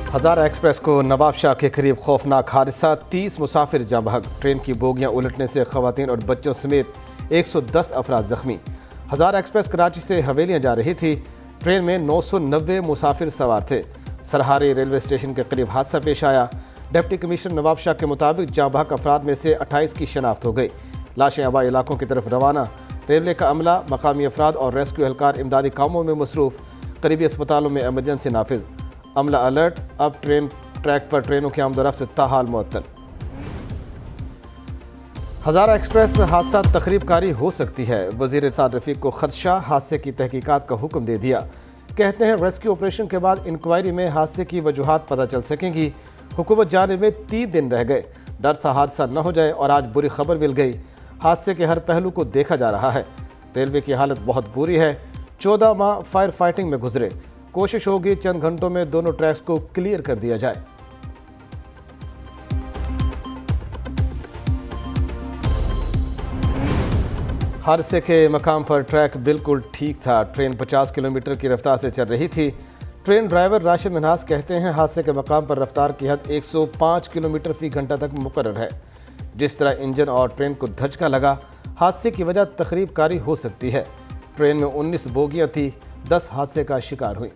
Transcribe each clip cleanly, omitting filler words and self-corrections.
हज़ारा express को नवाब शाह के करीब खौफनाक हादसा, 30 मुसाफिर जाँ बहक। ट्रेन की बोगियां उलटने से खवातीन और बच्चों समेत 110 अफराद जख्मी। हज़ारा एक्सप्रेस कराची से हवेलियां जा रही थी। ट्रेन में 990 मुसाफिर सवार थे। सरहारी रेलवे स्टेशन के करीब हादसा पेश आया। डिप्टी कमिश्नर नवाब शाह के मुताबिक जाँ बहक अफराद में से 28 की शनाख्त हो गई। लाशें आबाई इलाकों की तरफ रवाना। रेलवे का अमला, मकामी अफराद और रेस्क्यू एहलकार इमदादी कामों में मसरूफ़। करीबी अस्पतालों में एमरजेंसी नाफिज। अमला अलर्ट, अब ट्रेन ट्रैक पर ट्रेनों की आमदोरफ्त ताहाल मुअत्तल। हज़ारा एक्सप्रेस हादसा तखरीबकारी हो सकती है। वज़ीर साद रफ़ीक को खदशा, हादसे की तहकीकात का हुक्म दे दिया। कहते हैं रेस्क्यू ऑपरेशन के बाद इंक्वायरी में हादसे की वजूहात पता चल सकेंगी। हुकूमत जाने में 3 दिन रह गए। डर था हादसा न हो जाए और आज बुरी खबर मिल गई। हादसे के हर पहलू को देखा जा रहा है। रेलवे की हालत बहुत बुरी है। 14 माह फायर फाइटिंग में गुजरे। कोशिश होगी चंद घंटों में दोनों ट्रैक्स को क्लियर कर दिया जाए। हादसे के मकाम पर ट्रैक बिल्कुल ठीक था। ट्रेन 50 किलोमीटर की रफ्तार से चल रही थी। ट्रेन ड्राइवर राशिद मिन्हास कहते हैं हादसे के मकाम पर रफ्तार की हद 105 किलोमीटर फी घंटा तक मुकर्रर है। जिस तरह इंजन और ट्रेन को धचका लगा, हादसे की वजह तखरीबकारी हो सकती है। ट्रेन में 19 बोगियां थी, 10 हादसे का शिकार हुई।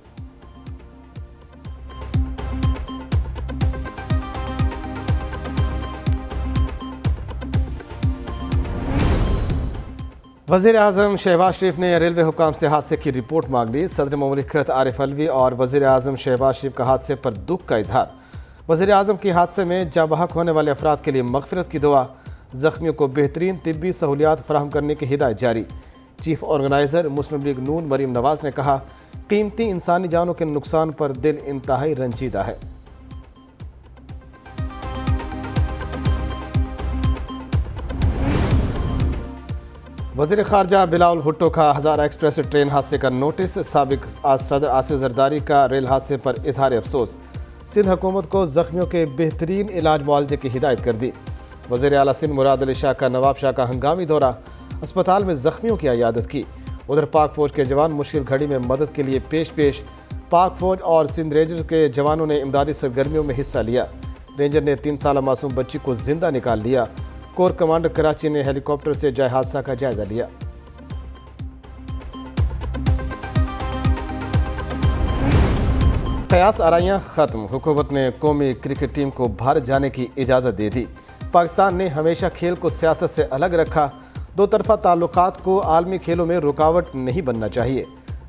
वज़ीर आज़म शहबाज शरीफ ने रेलवे हुकाम से हादसे की रिपोर्ट मांग ली। सदर मुमलिकत आरिफ अलवी और वज़ीर आज़म शहबाज शरीफ का हादसे पर दुख का इजहार। वज़ीर आज़म की हादसे में जाँ बहक होने वाले अफराद के लिए मग़फ़िरत की दुआ। ज़ख्मियों को बेहतरीन तिब्बी सहूलियात फराहम करने की हिदायत जारी। चीफ ऑर्गेनाइज़र मुस्लिम लीग नून मरीम नवाज़ ने कहा, कीमती इंसानी जानों के नुकसान पर दिल इंतहाई रंजीदा है। वज़ीर ख़ारजा बिलावल भुट्टो का हज़ारा एक्सप्रेस ट्रेन हादसे का नोटिस। साबिक़ सदर आसिफ ज़रदारी का रेल हादसे पर इजहार अफसोस। सिंध हुकूमत को ज़ख्मियों के बेहतरीन इलाज मुआवजे की हिदायत कर दी। वज़ीर आला सिंध मुराद अली शाह का नवाब शाह का हंगामी दौरा। अस्पताल में ज़ख्मियों की इयादत की। उधर पाक फ़ौज के जवान मुश्किल घड़ी में मदद के लिए पेश। पाक फ़ौज और सिंध रेंजर्स के जवानों ने इमदादी सरगर्मियों में हिस्सा लिया। रेंजर ने 3 साल मासूम बच्ची को जिंदा निकाल लिया। कोर कमांडर कराची ने हेलीकॉप्टर से जाए हादसा का जायजा लिया। क़यास आराइयाँ ख़त्म। हुकूमत ने कौमी क्रिकेट टीम को भारत जाने की इजाज़त दे दी। पाकिस्तान ने हमेशा खेल को सियासत से अलग रखा। दो तरफा ताल्लुकात को आलमी खेलों में रुकावट नहीं बनना चाहिए।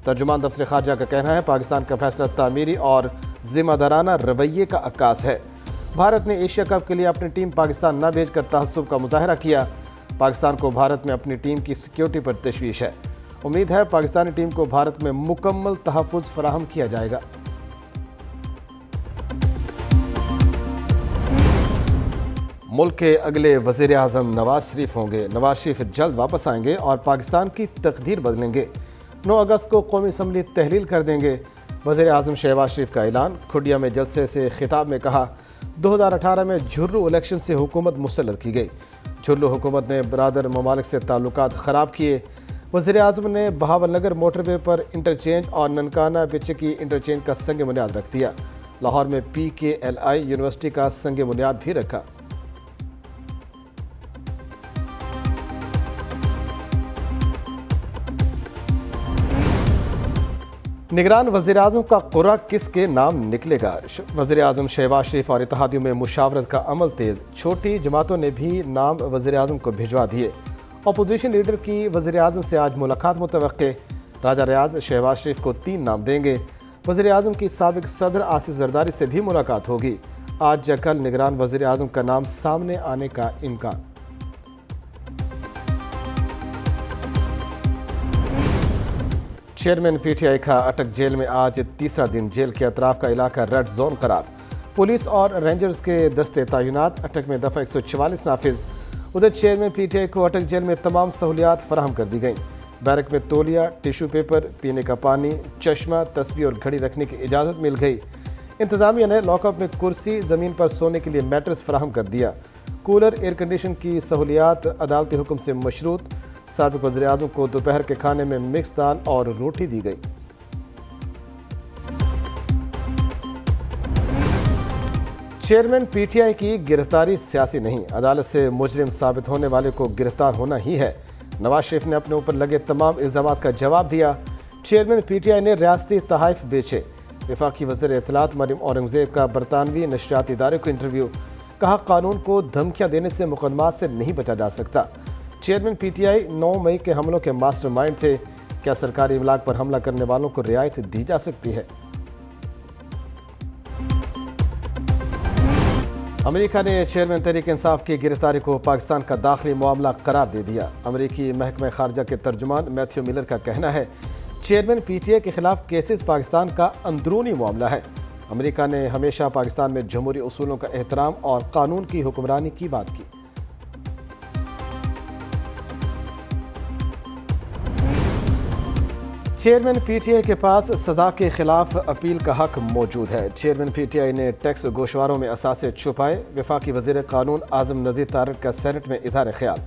तर्जुमान दफ्तर ख़ारजा का कहना है, पाकिस्तान का फैसला तामीरी और ज़िम्मेदाराना रवैये का अक्कास है। भारत ने एशिया कप के लिए अपनी टीम पाकिस्तान न भेजकर तहस्सुब का मुज़ाहरा किया। पाकिस्तान को भारत में अपनी टीम की सिक्योरिटी पर तशवीश है। उम्मीद है पाकिस्तानी टीम को भारत में मुकम्मल तहफ़्फ़ुज़ फराहम किया जाएगा। मुल्क के अगले वज़ीर आज़म नवाज शरीफ होंगे। नवाज शरीफ जल्द वापस आएंगे और पाकिस्तान की तकदीर बदलेंगे। 9 अगस्त को कौमी असम्बली तहलील कर देंगे। वज़ीर आज़म शहबाज शरीफ का ऐलान। खुडिया में जलसे से खिताब में कहा, 2018 में झुर्रू इलेक्शन से हुकूमत मुसल्लत की गई। झुर्रू हुकूमत ने बरादर ममालिक से ताल्लुकात ख़राब किए। वज़ीर आज़म ने बहावलनगर मोटरवे पर इंटरचेंज और ननकाना बिचे की इंटरचेंज का संग बुनियाद रख दिया। लाहौर में PKLI यूनिवर्सिटी का संग बुनियाद भी रखा। निगरान वज़ीर आज़म का क़ुरा किसके नाम निकलेगा? वज़ीर आज़म शहबाज शरीफ और इत्तेहादियों में मुशावरत का अमल तेज़। छोटी जमातों ने भी नाम वज़ीर आज़म को भिजवा दिए। अपोजिशन लीडर की वज़ीर आज़म से आज मुलाकात मुतवक्के। राजा रियाज शहबाज शरीफ को 3 नाम देंगे। वज़ीर आज़म की साबिक़ सदर आसिफ ज़रदारी से भी मुलाकात होगी। आज या कल निगरान वज़ीर आज़म का नाम सामने आने का इम्कान। चेयरमैन PTI का अटक जेल में आज तीसरा दिन। जेल के अतराफ का इलाका रेड जोन करार। पुलिस और रेंजर्स के दस्ते तैनात। अटक में दफ़ा 144 नाफिज। उधर चेयरमैन PTI को अटक जेल में तमाम सहूलियात फराहम कर दी गई। बैरक में तौलिया, टिशू पेपर, पीने का पानी, चश्मा, तस्बीह और घड़ी रखने की इजाज़त मिल गई। इंतज़ामिया ने लॉकअप में कुर्सी, ज़मीन पर सोने के लिए मैट्रेस फराहम कर दिया। कूलर, एयर कंडीशन की सहूलियात अदालती हुक्म से मशरूत। साबिक़ वज़ीर आज़म को दोपहर के खाने में मिक्स दाल और रोटी दी गई। چیئرمین پی ٹی آئی کی گرفتاری سیاسی نہیں، عدالت سے مجرم ثابت ہونے والے کو گرفتار ہونا ہی ہے۔ نواز شریف نے اپنے اوپر لگے تمام الزامات کا جواب دیا۔ چیئرمین پی ٹی آئی نے ریاستی تحائف بیچے۔ وفاقی وزیر اطلاعات مریم اورنگزیب کا برطانوی نشریاتی ادارے کو انٹرویو، کہا قانون کو دھمکیاں دینے سے مقدمات سے نہیں بچا جا سکتا۔ چیئرمین پی ٹی آئی 9 مئی کے حملوں کے ماسٹر مائنڈ تھے، کیا سرکاری املاک پر حملہ کرنے والوں کو رعایت دی جا سکتی ہے؟ امریکہ نے چیئرمین تحریک انصاف کی گرفتاری کو پاکستان کا داخلی معاملہ قرار دے دیا۔ امریکی محکمہ خارجہ کے ترجمان میتھیو ملر کا کہنا ہے چیئرمین پی ٹی آئی کے خلاف کیسز پاکستان کا اندرونی معاملہ ہے۔ امریکہ نے ہمیشہ پاکستان میں جمہوری اصولوں کا احترام اور قانون کی حکمرانی کی بات کی۔ چیئرمین پی ٹی آئی کے پاس سزا کے خلاف اپیل کا حق موجود ہے۔ چیئرمین پی ٹی آئی نے ٹیکس گوشواروں میں اثاثے چھپائے۔ وفاقی وزیر قانون اعظم نذیر طارق کا سینٹ میں اظہار خیال،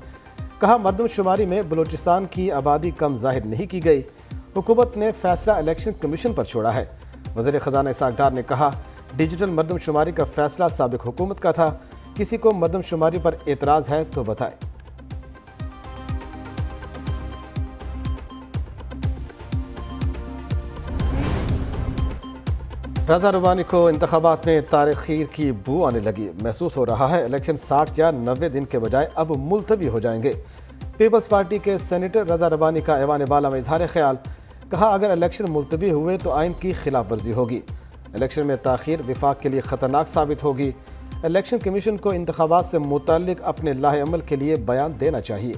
کہا مردم شماری میں بلوچستان کی آبادی کم ظاہر نہیں کی گئی، حکومت نے فیصلہ الیکشن کمیشن پر چھوڑا ہے۔ وزیر خزانہ اسحاق ڈار نے کہا ڈیجیٹل مردم شماری کا فیصلہ سابق حکومت کا تھا، کسی کو مردم شماری پر اعتراض ہے تو بتائے۔ رضا ربانی کو انتخابات میں تاخیر کی بو آنے لگی، محسوس ہو رہا ہے الیکشن 60 یا 90 دن کے بجائے اب ملتوی ہو جائیں گے۔ پیپلز پارٹی کے سینیٹر رضا ربانی کا ایوان بالا میں اظہار خیال، کہا اگر الیکشن ملتوی ہوئے تو آئین کی خلاف ورزی ہوگی، الیکشن میں تاخیر وفاق کے لیے خطرناک ثابت ہوگی، الیکشن کمیشن کو انتخابات سے متعلق اپنے لاہ عمل کے لیے بیان دینا چاہیے۔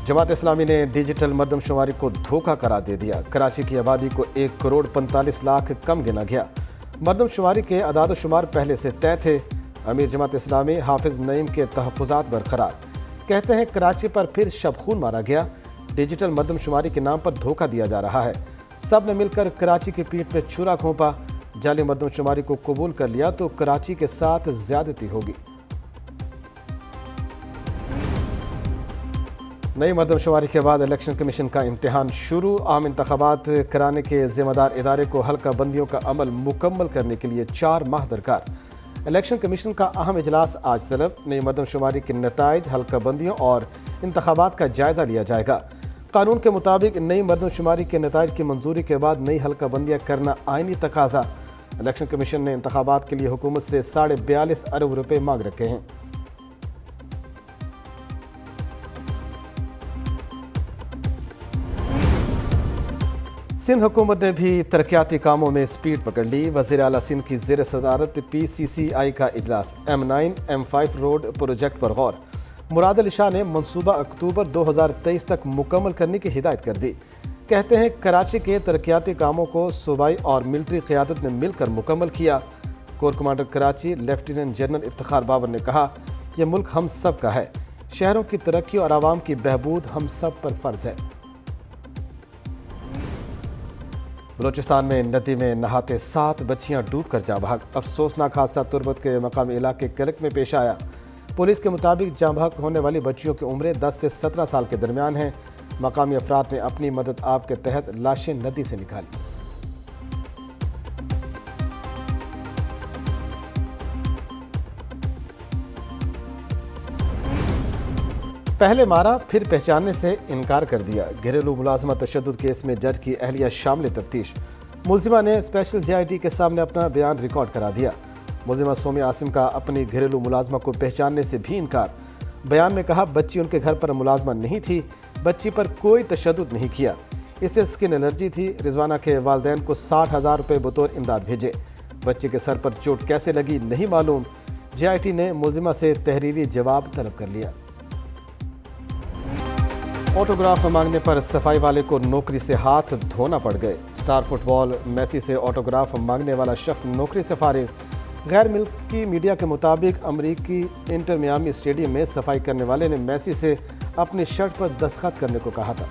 جماعت اسلامی نے ڈیجیٹل مردم شماری کو دھوکہ قرار دے دیا۔ کراچی کی آبادی کو 1,45,00,000 کم گنا گیا۔ مردم شماری کے اعداد و شمار پہلے سے طے تھے۔ امیر جماعت اسلامی حافظ نعیم کے تحفظات برقرار، کہتے ہیں کراچی پر پھر شب خون مارا گیا، ڈیجیٹل مردم شماری کے نام پر دھوکہ دیا جا رہا ہے، سب نے مل کر کراچی کی پیٹھ میں چھرا گھونپا، جعلی مردم شماری کو قبول کر لیا تو کراچی کے ساتھ زیادتی ہوگی۔ نئی مردم شماری کے بعد الیکشن کمیشن کا امتحان شروع، عام انتخابات کرانے کے ذمہ دار ادارے کو حلقہ بندیوں کا عمل مکمل کرنے کے لیے 4 ماہ درکار۔ الیکشن کمیشن کا اہم اجلاس آج طلب، نئی مردم شماری کے نتائج، حلقہ بندیوں اور انتخابات کا جائزہ لیا جائے گا۔ قانون کے مطابق نئی مردم شماری کے نتائج کی منظوری کے بعد نئی حلقہ بندیاں کرنا آئینی تقاضا۔ الیکشن کمیشن نے انتخابات کے لیے حکومت سے 42.5 ارب روپے مانگ رکھے ہیں۔ سندھ حکومت نے بھی ترقیاتی کاموں میں سپیڈ پکڑ لی۔ وزیر اعلیٰ سندھ کی زیر صدارت پی سی سی آئی کا اجلاس، M9 M5 روڈ پروجیکٹ پر غور۔ مراد علی شاہ نے منصوبہ اکتوبر 2023 تک مکمل کرنے کی ہدایت کر دی، کہتے ہیں کراچی کے ترقیاتی کاموں کو صوبائی اور ملٹری قیادت نے مل کر مکمل کیا۔ Corps commander Karachi lieutenant general Iftikhar Babar نے کہا یہ ملک ہم سب کا ہے، شہروں کی ترقی اور عوام کی بہبود ہم سب پر فرض ہے۔ بلوچستان میں ندی میں نہاتے 7 بچیاں ڈوب کر جاں بحق، افسوسناک حادثہ تربت کے مقامی علاقے کلک میں پیش آیا۔ پولیس کے مطابق جاں بحق ہونے والی بچیوں کی عمریں 10 سے 17 سال کے درمیان ہیں۔ مقامی افراد نے اپنی مدد آپ کے تحت لاشیں ندی سے نکالی۔ پہلے مارا پھر پہچاننے سے انکار کر دیا، گھریلو ملازمہ تشدد کیس میں جج کی اہلیہ شامل تفتیش، ملزمہ نے اسپیشل جے آئی ٹی کے سامنے اپنا بیان ریکارڈ کرا دیا۔ ملزمہ سومی عاصم کا اپنی گھریلو ملازمہ کو پہچاننے سے بھی انکار، بیان میں کہا بچی ان کے گھر پر ملازمہ نہیں تھی، بچی پر کوئی تشدد نہیں کیا، اسے سکن الرجی تھی۔ رضوانہ کے والدین کو 60,000 روپے بطور امداد بھیجے، بچی کے سر پر چوٹ کیسے لگی نہیں معلوم، جے آئی ٹی نے ملزمہ سے تحریری جواب طلب کر لیا۔ آٹوگراف مانگنے پر صفائی والے کو نوکری سے ہاتھ دھونا پڑ گئے۔ سٹار فٹ بال میسی سے آٹوگراف مانگنے والا شخص نوکری سے فارغ۔ غیر ملکی میڈیا کے مطابق امریکی انٹر میامی اسٹیڈیم میں صفائی کرنے والے نے میسی سے اپنی شرٹ پر دستخط کرنے کو کہا تھا۔